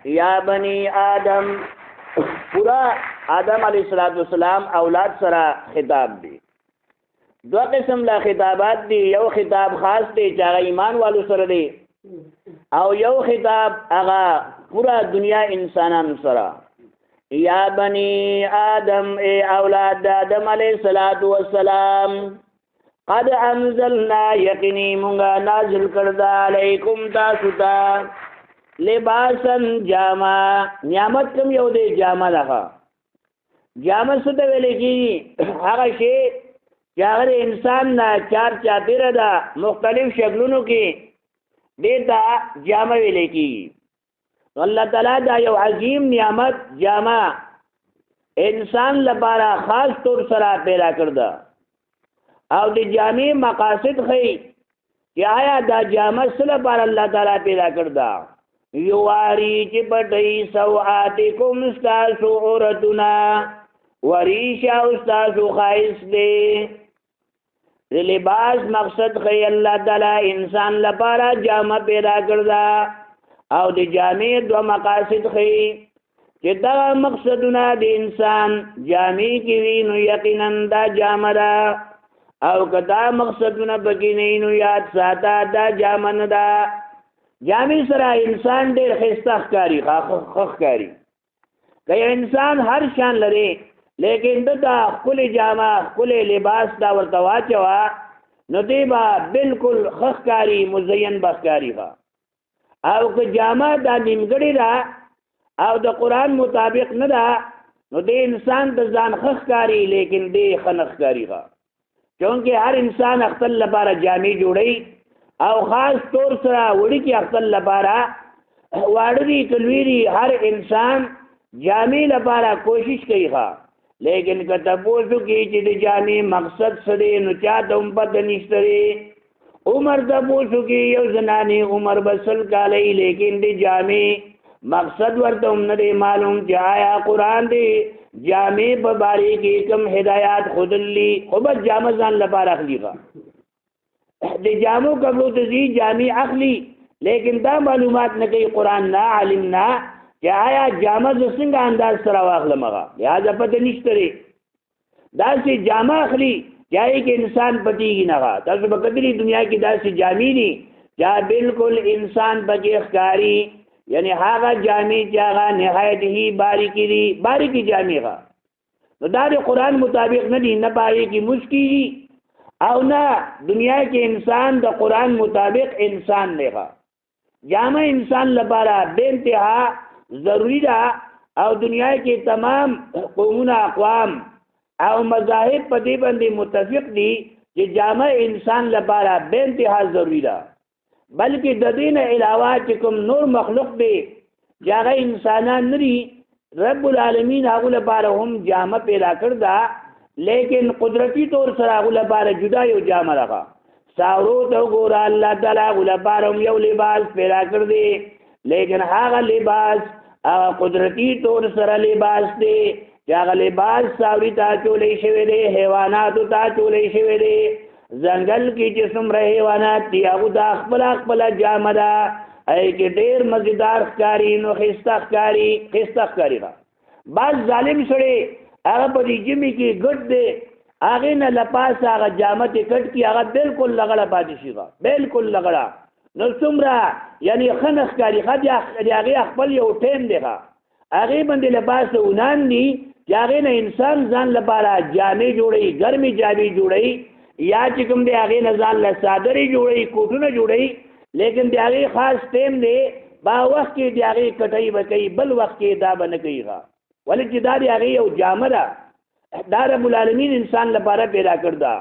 یا بنی آدم پورا آدم علیہ السلام اولاد سره خطاب دی. دو قسم لا خطابات دی، یو خطاب خاص دی چې هغه ایمان والو سره دی، او یو خطاب هغه پورا دنیا انسانانو سره. یا بنی آدم اے اولاد آدم علیہ السلام، قد انزلنا یقینی مونږه نازل کړدا علیکم تاسو ته لباسن جاما. نعمت کوم یو دی؟ جاما ده. جاما څه ته ویل کېږي؟ هغه شی چې هغه انسان نه چار چاپیره ده مختلف شکلونو کې دې ته جاما ویل کېږي. الله تعالی دا یو عظیم نعمت جاما انسان لپاره خاص طور سره پیدا کړدا، او د جامع مقاصد خی چې آیا دا جامع څه لپاره الله تعالی پیدا کړدا؟ یواری چې پټي سوآتکم استاسو عورتنا وریشا استاسو خایس دی. لباس مقصد خی الله تعالی انسان لپاره جامع پیدا کړدا، او د جامع دو مقاصد خی چې دا مقصدونه د انسان جامع کې وي نو یقینا دا جامع ده، او کدا مقصدونه بګی نه نو یاد ساته دا جامع نه ده. جامع سره انسان ډېر ښایسته ښکاري، ښه ښکاري. که یو انسان هر شان لري لیکن دته ښکلې جامه ښکلې لباس دا ورته واچوه نو دی به بلکل ښه ښکاري، مزین به ښکاري. او که جامه دا نیمګړې ده او د قرآن مطابق نه ده نو دی انسان د ځان ښه ښکاري لیکن دی ښه نه ښکاري. چونکه هر انسان خپل لپاره جامې جوړي، او خاص طور سره وړي کې خپل لپاره واړري کلويري هر انسان جامې لپاره کوشش کوي. لیکن که تاسو کې چې د جامې مقصد څه دی نو چا ته هم پته نشته دی. عمر تاسو کې یو زنانه عمر بسل کالی لیکن د جامې مقصد ورته هم نه دی معلوم چې آیا قرآن دی جامع په باره کې کوم هدایات خودلی، خو بس جامع ځان لپاره اخلي. د جامو قبلو ته ځي جامع اخلي لیکن دا معلومات نه کوي قرآن نه عالم نه چې آیا جامع ز څنګه انداز سره واخلم. هغه لہذا پته نشته دی. داسې جامع اخلي چې کې انسان پټیږي نه. تاسو په کتلي دنیا کې داسې جامې دي چې بالکل انسان پکې ښکاري، یعنی هغه جامع چې هغه نهایت هی باریکی دي، باریکی جامع. نو دا د قرآن مطابق نه دي، نه پای کې مشکي او نه دنیا کې انسان د قرآن مطابق انسان نه. جامع انسان لپاره بے انتہا ضروری ده، او دنیا کې تمام قومونه اقوام او مذاهب په دې باندې متفق دي چې جامع انسان لپاره بے انتہا ضروری ده. بلکې د دین علاوه چې کوم نور مخلوق دی چې هغه انسانان نری، رب العالمین هغه لپاره هم جامع پیدا کړدا، لیکن قدرتی طور سره هغه لپاره جدا یو جامع راغا. ساورو ته ګوره الله تعالی هغه لپاره هم یو لباس پیدا کړ دی، لیکن هغه لباس هغه قدرتی طور سره لباس دی چې هغه لباس ساوري ته چولې شوی دی، حیواناتو ته چولې شوی دی. ځنګل کې چې څومره حیوانات دي هغه د خپل جامه ده، ای کې ډېر مزیدار ښکاري نو ښایسته ښکاري. بعض ظالم سړی هغه په دې جمع کې ګډ دی، هغې نه لپاس هغه جامه ته کټ کړي، هغه بالکل لغړه پاتې شي، بالکل لغړه. نو څومره یعنی ښه نه ښکاري. د هغې خپل یو ټیم دی، هغې باندې لباس اونان دي چې هغې نه انسان ځان لپاره جامې جوړوي، ګرمې جامې جوړوي، یا چې کوم دی هغې نه ځان له څادرې جوړوي، کوټونه جوړوي. لیکن د هغې خاص ټیم دی، با وخت کې د هغې کټۍ به کوي، بل وخت کې دا به نه کوي. ولې چې دا د هغې یو جامه ده، دا رب العالمین انسان لپاره پیدا کړدا.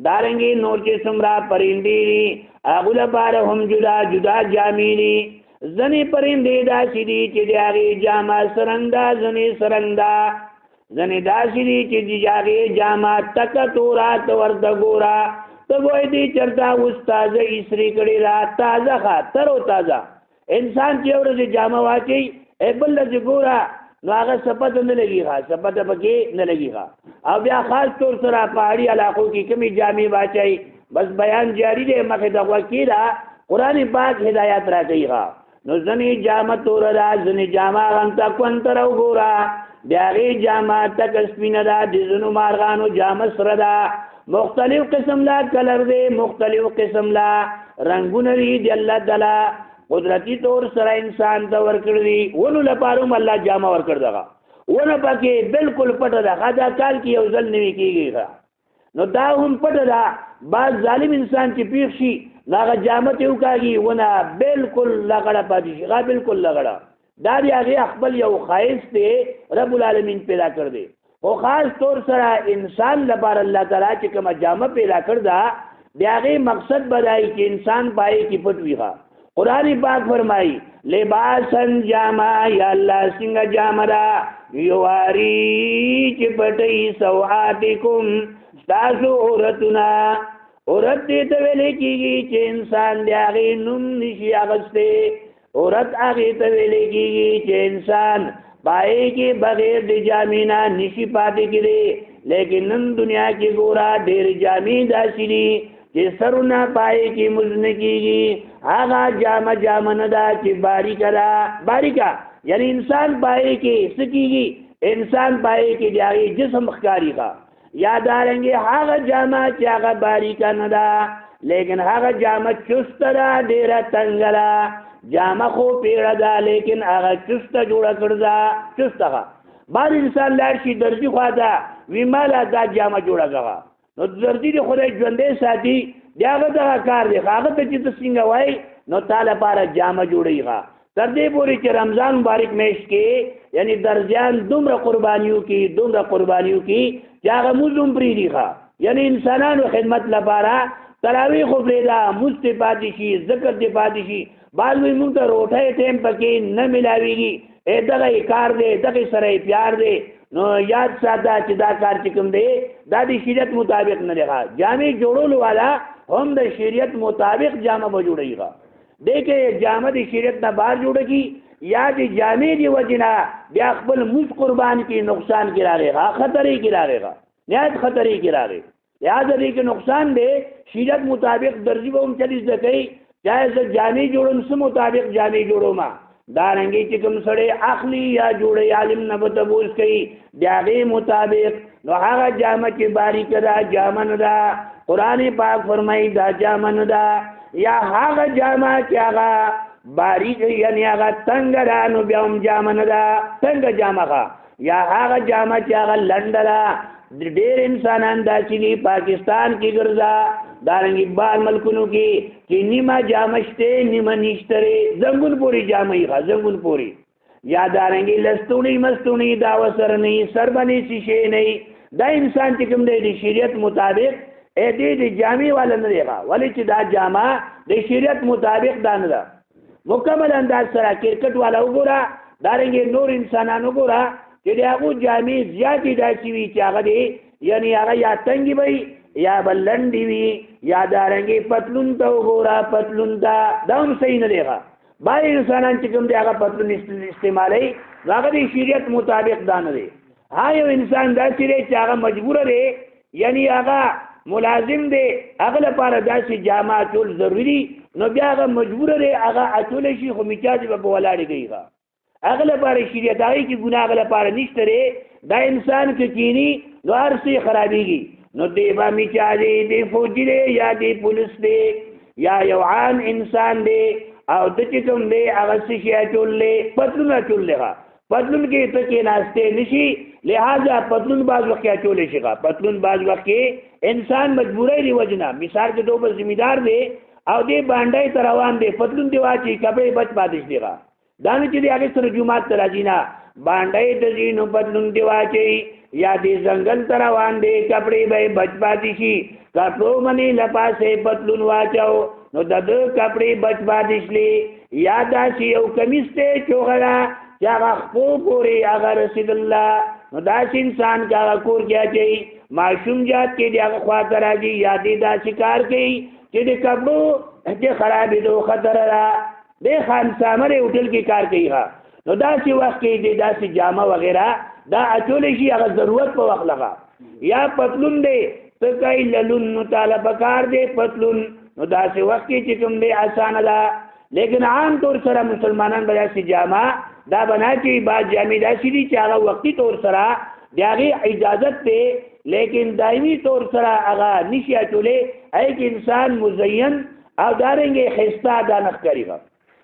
دارنګې نور چې څومره پرندې دي هغو لپاره هم جدا جدا جامې دي. ځینې پرندې داسې دي چې د هغې جامه سرنګ ده، ځینې سرنګ ده، ځینې داسې دي چې د هغې جامه تکه توره ته ورته ګوره ته وایې دې چېرته اوس تازه ایسري کړې ده، تازه ښه تر و تازه. انسان چې یو ورځې جامه واچوي بل ورځې ګوره نو هغه سپته نه لګېږي، سپته پکې نه لګېږي. او بیا خاص طور سره پهاړي علاقو کې کومې جامې واچوي، بس بیان جاری دی. مخې د غوږ کې ده قرآن پاک هدایت را کوي. نو ځنې جامه تور ده ځنې جامه غنته کونتر وګوره د هغې جامه تک سپینه ده د ځینو مارغانو جامه سره ده مختلف قسم لا کلر دی مختلف قسم لا رنگونه دي د الله تعالی قدرتی طور سره انسان ته ورکړي دي ونو لپاره هم الله جامه ورکړ دغه ونه پکې بالکل پټه ده خدا کال کې یو ځل نوي کېږي نو دا هم پټه ده بعض ظالم انسان چې پیښ شي هغه جامه ته وکاږي ونه بالکل لغړه پاتې شي هغه بالکل لغړه دا دی هغه خپل یو خایست دی رب العالمین پیدا کړ دی او خاص طور سره انسان لپاره الله تعالی چې کومه جامه پیدا کړ دا د هغې مقصد بدایي چې انسان پای کې پټ وي قرآن پاک فرمایي لباسن جامه یا الله څنګه جامه ده یواري چې پټي سوآتکم ستاسو عورتونه عورت دې ته ویلې کېږي چې انسان د هغې نوم نشي اخیستی عورت هغې ته ویلې کېږي چې انسان پای کې بغیر د جامې نه نشي پاتې کېدی لیکن نن دنیا کې ګوره ډېر جامې داسې دي چې سرونه پای کې مزد نه کېږي هغه جامه نه ده چې باریکه ده باریکه یعنی انسان پای کې څه کېږي انسان پای کې د هغې جسم ښکاري ښه یا دارنګې هغه جامه چې هغه باریکه نه ده لیکن هغه جامه چسته ده ډېره تنګه ده جامه خو پیړه ده لیکن هغه چسته جوړه کړې ده چسته بعض انسان لاړ شي درځي خوا ته وي ماله دا جامه جوړه کړه نو درځي د خدای ژوندی ساتي د هغه دغه کار دی هغه ته چې ته څنګه وایي نو تا لپاره جامه جوړوي تر دې پورې چې رمضان مبارک میاشت کې یعنی درځیان دومره قربانیو کې چې هغه مونځ هم پرېږدي یعنی انسانانو خدمت لپاره تراویح خو پرېږده مونځ دې پاتې شي ذکر دې پاتې شي بعض وایي مونږ ته روټۍ ټایم پکې نه ملاویږي دغه کار دی دغه سره پیار دی نو یاد ساته چې دا کار چې کوم دی دا د شریعت مطابق نه دی جامې جوړولو والا هم د شریعت مطابق جامه به جوړوي دی که جامه د شریعت نه بهر جوړه کړي یا د جامې د وجې نه بیا خپل مزد قربان کې نقصان کې راغی خطرې کې راغی نهایت خطرې کې راغی لہذا دی کې نقصان دی شریعت مطابق درځي به هم چلی زده کوي چاہے زه جامې جوړم څه مطابق جامې جوړوم دارنګې چې کوم سړی اخلي یا جوړی عالم نه به تپوس کوي د هغې مطابق نو هغه جامه چې باریکه ده جامه نه ده قرآن پاک فرمایي دا جامه نه ده یا هغه جامه چې هغه باریکه یعنی هغه تنګه ده نو بیا هم جامه نه ده تنګه جامه یا هغه جامه چې هغه لنډه ده ډېر انسانان داسې دي پاکستان کې ګرځه دارنګې بال ملکونو کې چې نیمه جامه شته نیمه نشته زنګون پورې جامه یې زنګون پورې یا دارنګې لستوڼي مستوڼي دا ورسره نه سر باندې شیشې نه دا انسان چې کوم دی د شریعت مطابق دې د جامې والا نه دی ولې چې دا جامه د شریعت مطابق دا نه ده مکمل انداز سره کرکټ والا وګوره دارنګې نور انسانان وګوره چې د هغو جامې زیاتې داسې وي چې هغه دی یعنی هغه یا تنګې وي یا بلندی وی یا دارنګي پتلون ته وګوره پتلون ته دا هم صحیح نه دی باید انسانان چې کوم دی هغه پتلون استعمالوي هغه د شریعت مطابق دا نه دی یو انسان داسې دی چې هغه مجبوره دی یعنی هغه ملازم دی هغه لپاره داسې جامه اچول ضروري نو بیا هغه مجبوره دی هغه اچولی شي خو میچاج به په ولاړې کوي هغه لپاره شریعت هغې کې ګناه هغه لپاره نشته دی دا انسان که کینی نو هر څه خرابېږي نو دی با میچاجی دی فوجی دی یا دی پولیس دی یا یو عام انسان دی او د چې کوم دی هغه څه شي اچول دی پتلون اچول دی پتلون کې ته کېناستی نشي لہذا پتلون بعض وخت کې اچولی شي پتلون بعض وخت کې انسان مجبوری دی وجنه مثال کې دو بل ذمہدار دی او دی بانډای ته روان دی پتلون دی واچي کپړې بچ پاتې دی دا نه چې دی هغې سره جومات ته راځي نه بانډای ته ځي نو پتلون دی واچي یا دی ځنګل ته روان دی کپړې به بچ پاتې شي کپړو باندې لپاسې پتلون واچو نو د ده کپړې بچ پاتې شلې یا داسې یو کمیس دی چوغړه چې هغه خپو پورې هغه رسېدله نو داسې انسان که هغه کور کې اچوي ماشوم جات کې دی هغه خوا ته راځي یا دی داسې کار کوي چې د کپړو چې خرابېدو خطره ده دی خانسامر هوټل کې کار کوي نو داسې وخت کې دی داسې جامه وغیره دا اچولی شي هغه ضرورت په وخت لغه یا پتلون دی ته کوي للون نو تاله پکار دی پتلون نو داسې وخت کې چې کوم دی اسانه ده لیکن عام طور سره مسلمانان به داسې جامه دا بنا چې بعض جامې داسې دي چې هغه وقتي طور سره د هغې اجازت دی لیکن دایمي طور سره هغه نشي اچولی هغې کې انسان مزین او دارنګې ښایسته دا نه ښکاري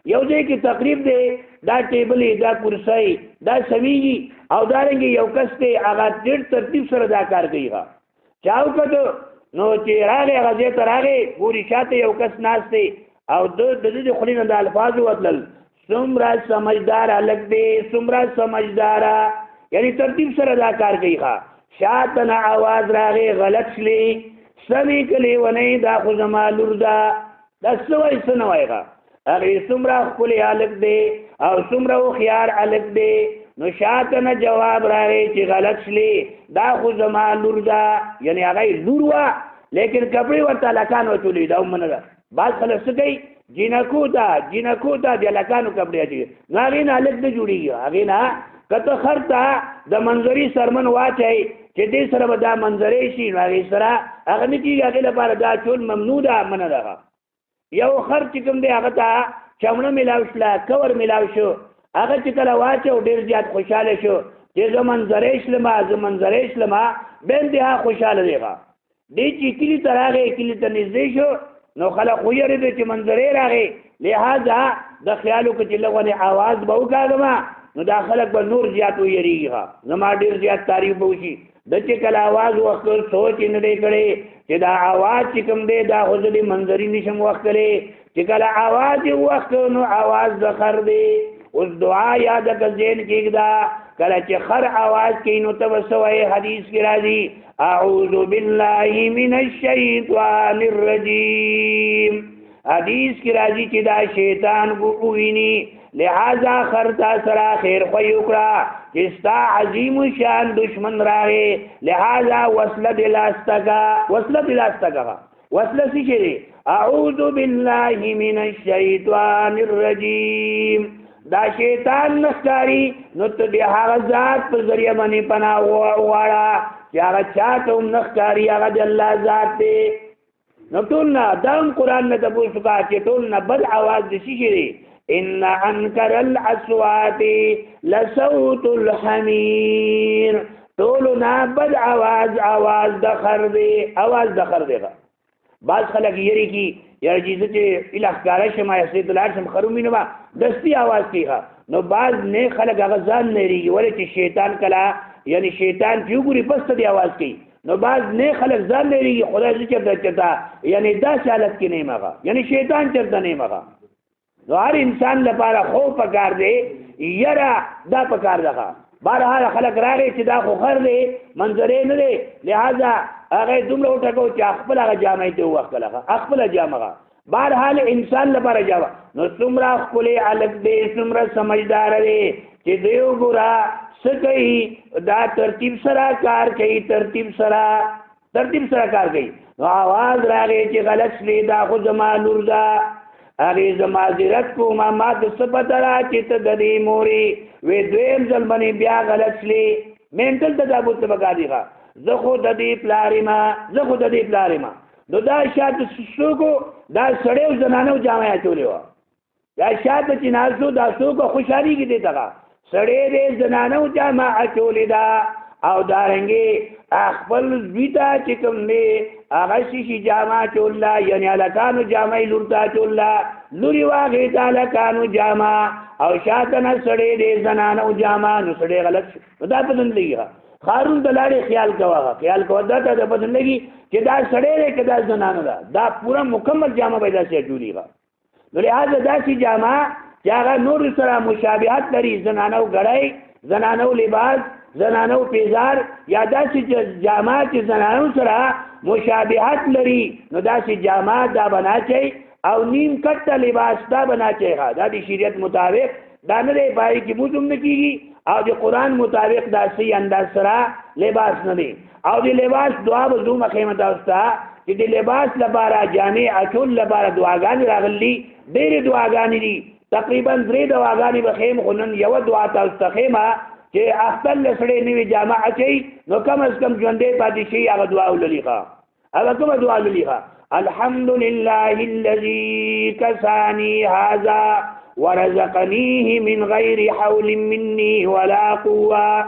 یو ځای کې تقریب دی دا ټیبلې دا کرسۍ دا سویږي او دارنګې یو کس دی هغه ډېر ترتیب سره دا کار کوي چا وکړو نو چې راغی هغه ځای ته راغی ګوري شاته یو کس ناست دی او د دې خولې نه د الفاظو وتلل څومره سمجدار هلک دی څومره سمجداره یعنی ترتیب سره دا کار کوي شاته نه آواز راغی غلط شلی سمې کلې ونی دا خو زما لور ده دا څه وایي څه نه وایي هغې څومره ښکلی هلک دی او څومره هوښیار هلک دی نو شاته نه جواب راغی چې غلط شلی دا خو زما لور ده یعنی هغه لور وه لیکن کپړې ورته هلکان وچولي دا هم نه ده بعض خلک څه کوي جینکو ته د هلکانو کپړې اچوي نو هغې نه هلک نه جوړېږي هغې نه که ته خر ته د منظري سرمن واچئ چې دې سره به دا منظرې شي نو هغې سره هغه نه کېږي هغې لپاره دا چول ممنوع ده منع ده یو خر چې کوم دی هغه ته چمړه میلاو شله کور میلاو شو هغه چې کله واچو ډېر زیات خوشحاله شو چې زه منظرې شلمه بیا انتها خوشحاله دی دی چې کلي ته راغی کلي ته نږدې شو نو خلک ویرېدل چې منظرې راغی لهذا د خیال وکړه چې لږ آواز به وکاږم نو دا خلک به نور زیات ویریږي زما ډېر زیات تعریف به وشي د چې کله آواز وکړ سوچ یې نه دی کړی چې دا آواز چې کوم دی دا خو زه د منظرې نشم وکړلی چې کله آواز یې وکړ نو آواز د خر دی اوس دعا یاده که ذهن کېږده کله چې خر آواز کوي نو ته به څه وایې حدیث کې راځي اعوذ بالله من الشیطان الرجیم حدیث کې راځي چې دا شیطان وویني لہذا خر تا سره خیر خوی وکړه چې ستا عظیم شان دشمن راغی لہذا وصله د لاسته وصله څه شی دی اعوذ بالله من الشیطان الرجیم دا شیطان نښکاري نو ته د هغه ذات په ذریعه باندې پناه وغواړه چې هغه چاته هم نښکاري هغه د الله ذات دی نو ټول نه دا هم قرآن نه تپوس وکړه چې ټول نه بد اواز د څه شی دی ان انکر الاصوات لصوت الحمیر ټولو نه بد آواز د خر دی بعض خلک یری کی یا جیزه چې الهکاره شمه حسیت الار شم خرومی نو دستی آواز کیخه نو بعض نه خلک هغه ځان نه ریږي ولې چې شیطان کلا یعنی شیطان پیوګوري پس ته آواز کوي نو بعض نه خلک ځان نه ریږي خدای ذکر درچتا یعنی دا حالت کې نه مغه یعنی شیطان چرته نه مغه نو هر انسان لپاره خوف پکار دی یرا دا پکار ده بهرحال خلک راغی چې دا خو خر دی منظرې نه دی لہذا هغه دومره وټکو چې خپل هغه جامې ته وکړه خپل جامه بهرحال انسان لپاره جامه نو څومره ښکلی هلک دی څومره سمجدار دی چې دی وګوره څه کوي دا ترتیب سره کار کوي ترتیب سره کار کوي نو آواز راغی چې غلط شلی دا خو زما لور ده هغې زه معذرت کوم ما ته څه پته ده چې ته د دې مورې وی دویم ځل باندې بیا غلط شلی مینټل تدابیر ته پکار دی زه خو د دې پلار یم نو دا شاته څوک دا سړی او زنانه جامې اچولې وه دا شاته چې ناستو دا څوک خوشحالېږي دې ته سړی دی زنانه جامه اچولې ده او دارنګې خپل زوی ته چې کوم دی هغه شیشي جامه اچوله یعنی هلکانو جامه یې لور ته اچوله لورې واغې ته هلکانو جامه او شاته نه سړی دی زنانه جامه نو سړی غلط شو نو دا پته نه لګي خارون د لاړې خیال کوه دا ته پته نه لګي چې دا سړی دی که دا زنانه ده دا پوره مکمل جامه به یې داسې اچولي نو لهذا داسې جامه چې هغه نور سره مشابهت لري زنانو ګړی زنانو لباس زنانو پیزار یا داسې جامه چې زنانو سره مشابهت لري نو داسې جامه دا بناچئ او نیم کټه لباس دا بناچئ دا د شریعت مطابق دا نه دی پای کې موږ هم نه کېږي او د قرآن مطابق دا صحیح انداز سره لباس نه دی او د لباس دعا به زو مخیمه تاسو ته چې د لباس لپاره جامې اچول لپاره دعاګانې راغلي ډېرې دعاګانې دي تقریبا 3 دعاګانې به خیم خو نن یوه دعا تاسو ته خیمه چې اختر له سړی نوې جامه اچوي نو کم از کم ژوندی پاتې شي هغه دعا ولولي هغه کومه دعا ویلي الحمد لله الذي كساني هذا ورزقنيه من غير حول مني ولا قوة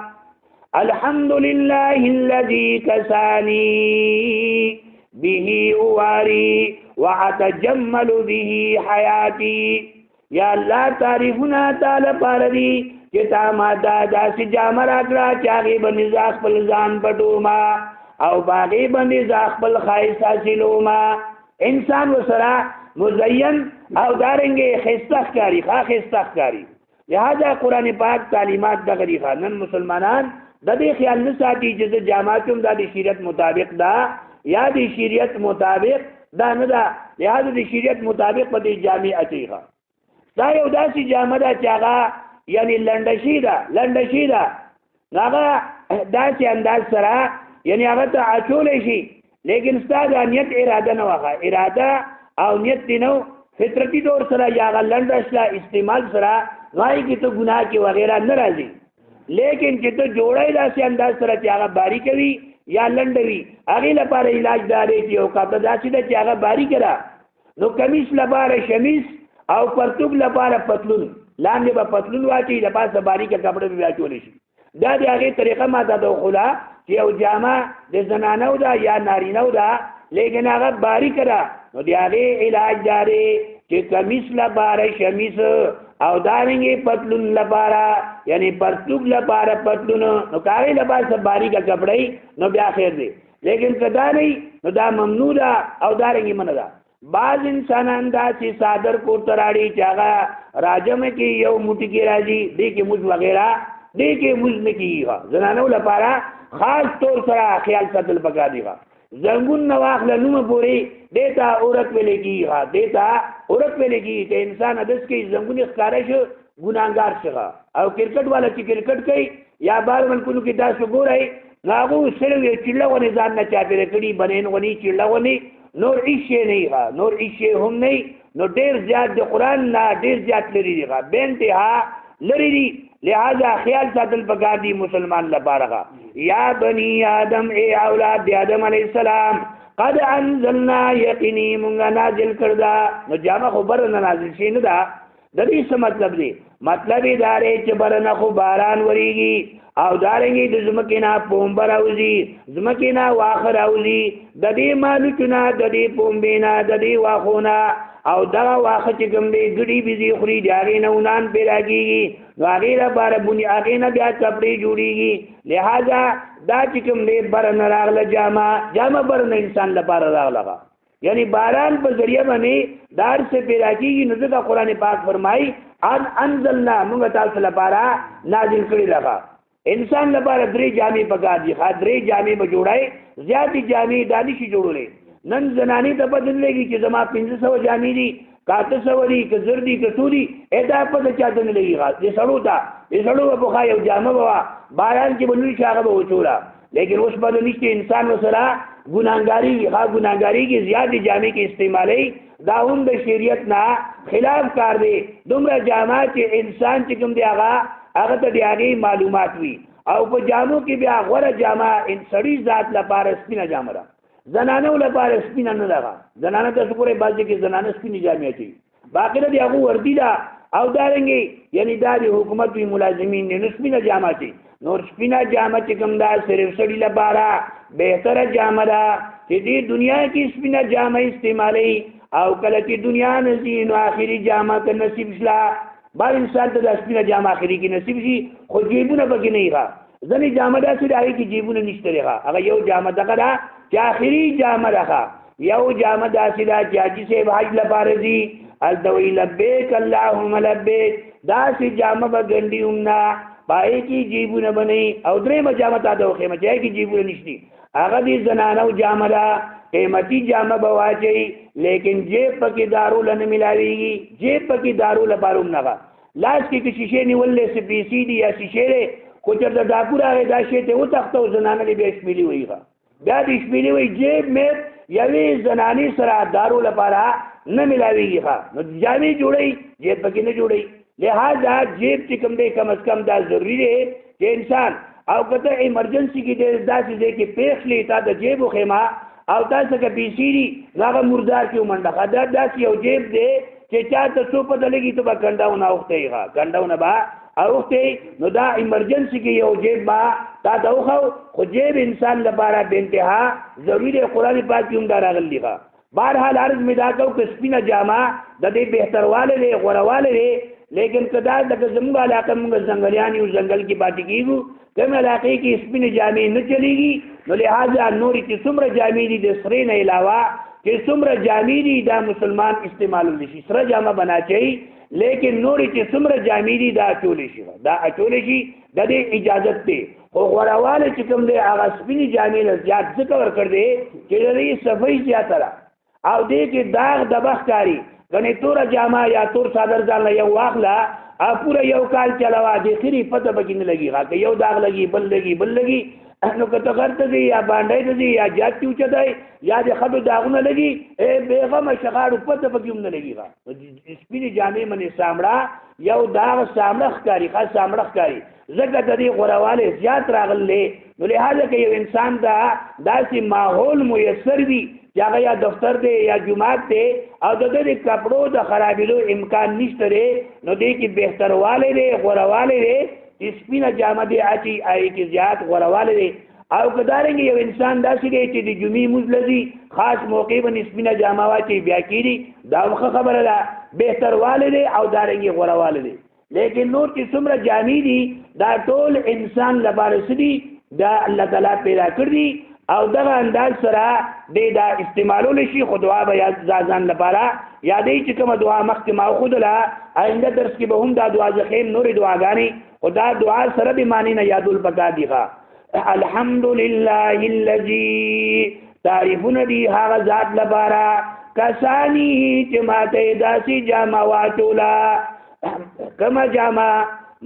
الحمد لله الذي كساني به أواري وأتجمل به حياتي یا الله تعریفنا تعالی پاردی چې تا ما دا سی جامه راکړه چې هغې باندې زه خپل ځان پټوما او باغې باندې زه خپل ښایست حاصلوما انسان ورسره مزین او دارنګې ښایسته ښکاري ښایسته ښکاري لہذا قرآن پاک تعلیمات دغه دي نن مسلمانان د دې خیال نه ساتي چې جامه کوم دا د شریعت مطابق دا یا د شریعت مطابق دا نه دا لہذا د شریعت مطابق په دې جامې اچي دا یو داسې جامه ده چې هغه یعنی لنډشي ده هغه داسې انداز سره یعنی هغه ته اچولی شي لیکن ستا د نیت اراده نه وخه اراده او نیت دی نو فطرتي طور سره یا هغه لنډه شله استعمال سره غایي کې ته ګناه کې وغیره نه راځي لیکن چې ته جوړی داسې انداز سره چې هغه باریک وي یا لنډه وي هغې لپاره علاج دا دی چې یو کپړه داسې ده چې هغه باریکه ده نو کمیس لپاره شمیس او پرتوب لپاره پتلون لاندې به پتلون واچي د پاسه باریکه کپړه به واچولی شي دا د هغې طریقه ما ته د خلا چې یو جامه د زنانو ده یا نارینو ده لیکن هغه باریکه ده نو د هغې علاج دا دی چې کمیس لپاره شمیس او دارنګې پتلون لپاره یعنی پرتوب لپاره پتلون نو که هغې لپاسه باریکه کپړه نو بیا خیر دی لیکن که دا نه نو دا ممنوع ده او دارنګې منه ده بعض انسانان داسې صادر پورته راړي چې هغه راجمه کې یو موټي کې راځي دې کې موږ وغیره دې کې موږ نه کېږي زنانو لپاره خاص طور سره خیال ساتل پکار دي زنګون نه واخله نومه پورې دې ته عورت ویلې کېږي دې ته عورت ویلې کېږي چې انسان ادس کې زنګون ښکاره شو ګناهګار شي او کرکټ والا چې کرکټ کوي یا بار ملکونو کې داسې ګورئ نو هغه سره یې چیله ونې ځان نه چاپېره کړي بنین ونې چیله ونې نور ایشی نه نور ایشی هم نه نو ډیر زیات د قرآن نه ډیر زیات لري دی به انتها لري دی لہذا خیال ساتل پکار دی مسلمان لپاره یا بنی آدم ای اولاد آدم علیہ السلام قد انزلنا یقینی مونږه نازل کړدا نو جامه خبر نه نازل شي نه دا د دې څه مطلب دی مطلب یې دا دی چې برنه خو باران وریږي او دارنګي د زمکینا پومبر اوزي زمکینا واخر اوزي د دې مالکنا د دې پومبینا د دې واخونا او دا واخ چې کوم دې ګډي بيزي خوري داري نه ونان پیراږي نو هغه لپاره بونی هغه نه بیا کپڑے جوړيږي لہذا دا چې کوم دې برن راغله جامه برن انسان لپاره راغله یعنی باران په ذریعہ باندې دار سے پیراږي نو ځکه قران پاک فرمایي ان انزلنا موږ تاسو لپاره نازل کړی راغله انسان لپاره درې جامې پکار دي درې جامې به جوړای زیاتې جامې دانی شي جوړولې نن زنانې ته بدل لګي چې زما 500 جامې دي کاته سوري ک زردي ک ټولي ادا په چاته نه لګي دې سړو ته دې سړو په خا یو جامه بوا باران کې بنوي شاغه به وچولا لیکن اوس په نشته انسان وسره ګناګاری کې زیاتې جامې کې استعمالي دا هم د شریعت نه خلاف کار دی دومره جامه چې انسان چې کوم دی هغه ته دیاغي معلومات وي او په جامو کې بیا غوړه جامه ان سړی ذات لپاره سپینه جامه ده زنانو لپاره سپینه نه ده زنانه ته څوره باندې کې زنانه سپینه جامه اچي باقي د هغه وردی ده او دارنګي یعنی د حکومت وی ملازمین نه سپینه جامه اچي نور سپینه جامه چې کوم ده صرف سړی لپاره بهتره جامه ده چې دې دنیا کې سپینه جامه استعمالي او کله چې دنیا نه نو آخري جامه ته نصیب شلا بار انسان ته د سپینه جامه آخري کې نصیب شي خو جیبونه پکې نه ښه ځنې جامه داسې ده هغې کې جیبونه نشته دی هغه یو جامه دغه ده چې آخري جامه ده یو جامه داسې ده چې حاجي صاحب حج لپاره ځي هلته وایي لبیک اللهم لبیک داسې جامه به ګنډي هم نه پای کې جیبونه به نه او درېیمه جامه تا ته وښیم چې هغې کې جیبونه نشتي هغه د زنانو جامه ده قیمتي جامه به واچوي لیکن جیب پکې دارو نه ملاویږي جیب پکې دارو لپاره هم نه لاس کې که شیشې نیولې څه پیسې دي یا شیشې دی خو چېرته ډاکو راغی دا شی ته وتښته او زنانه دې بیا شمېلي وایي بیا دې شمېلي وایي جیب میب یوې زنانې سره دارو لپاره نه ملاویږي نو جامې جوړوي جیب پکې نه جوړوي لہذا جیب چې کوم دی کم از کم دا ضروري دی چې انسان او که ته ایمرجنسي کې داسې ځای کې پیښ لې تا د جیب وښیمه او تاسو کې پیسيري هغه مردار کې ومنډه دا داس یو جیب دی چې چاته څو په دلګي ته به ګنډاونه اوختهغه ګنډاونه با اوخته نو دا ایمرجنسي کې یو جیب با تا دوخو خو جیب انسان لپاره به انتها ضروری قرآن پاک کې هم دا راغلی ښه بهرحال عرض می دا کو که سپینه جامه د دې بهترواله دی غورواله دی لیکن کدا د زموږ علاقه موږ ځنګلیان یو ځنګل کې پاتې کیږو کوم علاقې کې سپینه جامې نه چلیږي نو لہذا نورې چې څومره جامې دي د سرې نه علاوه چې څومره جامې دي دا مسلمان استعمالول شي سره جامه بنا چي لیکن نورې چې څومره جامې دي دا اچول شي دا اچول شي د دې اجازه ته خو غورواله چې کوم دی هغه سپینې جامې نه زیات څه ور کړ دي چې د دې صفای زیاته او دې کې داغ دبخ کاری غني تور جامه یا تور صادر ځان یو واخلا ا پورا یو کال چلاوا دې خري پته بګین لګي راکه یو داغ لګي بل لګي نو کته غرته دی یا باندې دی یا جاتی اوچدای یا د خدو داغونه لګي اے بیغم شغاړو پته بګیم نه لګي را سپینې جامې منې سامړه یو داغ سامړخ کاری خاص سامړخ کاری زګه د دې غورواله زیات راغلې نو لہذا کې یو انسان دا داسې ماحول میسر وي یا یا دفتر دی یا جماعت دی او د دې کپړو د خرابېدو امکان نشته دی نو دې کې بهترواله دی غورواله دی چې سپینه جامه دی اچي آی کې زیات غورواله دی او کدارنګ یو انسان داسې دی چې د جمعې مزلزي خاص موقع باندې سپینه جامه واچي بیا کېږي دا خبره ده بهترواله دی او دارنګ غورواله دی لیکن نور چې څومره جامې دي دا ټول انسان لپاره سدي دا الله تعالی پیدا کړی او دغه انداز سره د دا استعمالول شي خو دعا به ځان لپاره یادې چې کوم دعا مخکې ما خود لا آینده درس کې به هم دا دعا ځخیم نور دعاګانې خدا دعا سره به معنی نه یادول پکا دیغه الحمدلله الذي تعریفون دی هغه ذات لپاره کسانی چې ماته داسې جامه واچولا کما جامه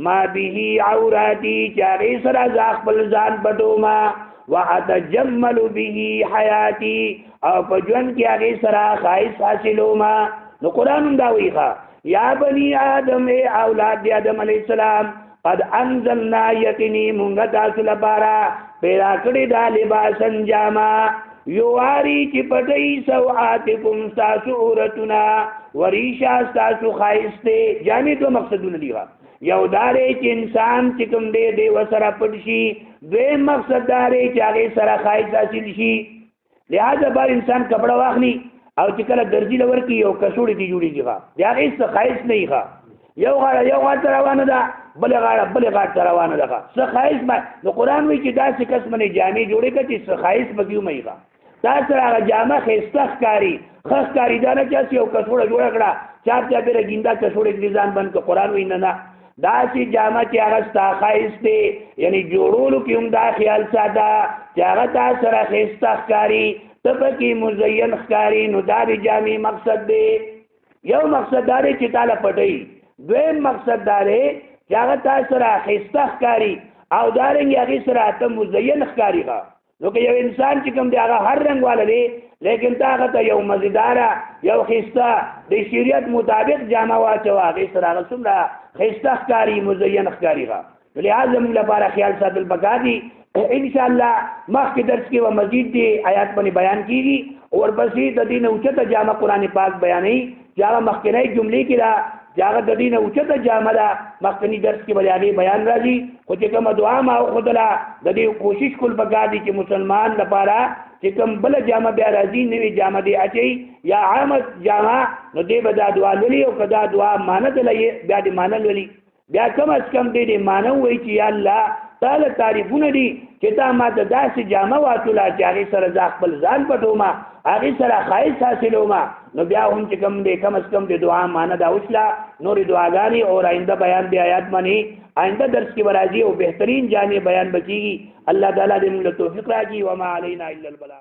ما به عوراتي چې سره ځخ بل ځان پټوما واتجمل به حیاتی او په ژوند کې هغه سره خاص حاصلوما نو قران دا ویخه یا بنی آدم اولاد آدم علی السلام قد انزلنا یقینی مونږه تاسو لپاره پیدا کړی دا لباسن جاما یواری چې پټي سوعاتکم تاسو عورتنا وریشا تاسو خایسته جامې تو مقصدونه دی یو دارې چې انسان چې کوم دی وسره پټ شي دوی مقصد دارې چې هغه سره خایس حاصل شي لہذا بار انسان کپڑا واخلي او چې کله درځي لور کې یو کڅوړې دی جوړیږي دا هیڅ خایس نه ښه یو غاړه روانه ده بل غاړه روانه ده څه خایس ما نو قران وی چې دا څه قسمه جامې جوړې کړي څه خایس بګیو مې ښه تاسو هغه جامه خستخ کاری خاص کاری دا نه چې یو کڅوړه جوړ کړه چار بیره ګیندا کڅوړې ځان بند قران وی نه دا سی جامه چې هغه ستا خایسته یعنی جوړولو کې هم دا خیال ساده چې هغه تاسو سره خسته ښکاري ته پکې مزین ښکاري نو دا د جامې مقصد دی یو مقصد دا دی چې تعالی پټي دویم مقصد دا دی چې هغه تاسو سره خسته ښکاري او دارنګ هغه سره ته مزین ښکاري نو که یو انسان چې کوم دی هغه هر رنگ والا دی لیکن تا هغه یو مزیداره یو خسته د شریعت مطابق جامه واچو هغه سره هغه څومره خسته ښکاري مزین ښکاري لہذا موږ لپاره خیال ساتل پکار دي ان شاء الله مخکې درس کې و مزید دی آیات باندې بیان کیږي اور پسې د دین اوچته جامه قران پاک بیانې چې هغه مخکنی جملې کې دا جاغه د دین اوچته جامه دا مخکنی درس کې بیان راځي خو چې کوم دعا ما خدلا د دې کوشش کول پکار دي چې مسلمان لپاره چې کوم بل جامه بیا راځي نوې جامه دی اچي یا عام جامه نو دې به دا دعا لولي او کدا دعا مانت لې بیا دې مانل ولي بیا کم از کم دې مانو وي چې یا الله تعالی تعریفونه دي چې تا ما ته داسې جامه واچولا چې هغه سره ځ خپل ځان پټوما هغه سره خایس حاصلوما نو بیا هم چې کم دې کم از کم دې دعا مانه دا وشلا نور دعاګانی او آینده بیان دی آیات باندې آینده درس کې راځي او بهترین جامې بیان بچيږي الله تعالی دې موږ له توفیق راکړي وما علينا الا البلاغ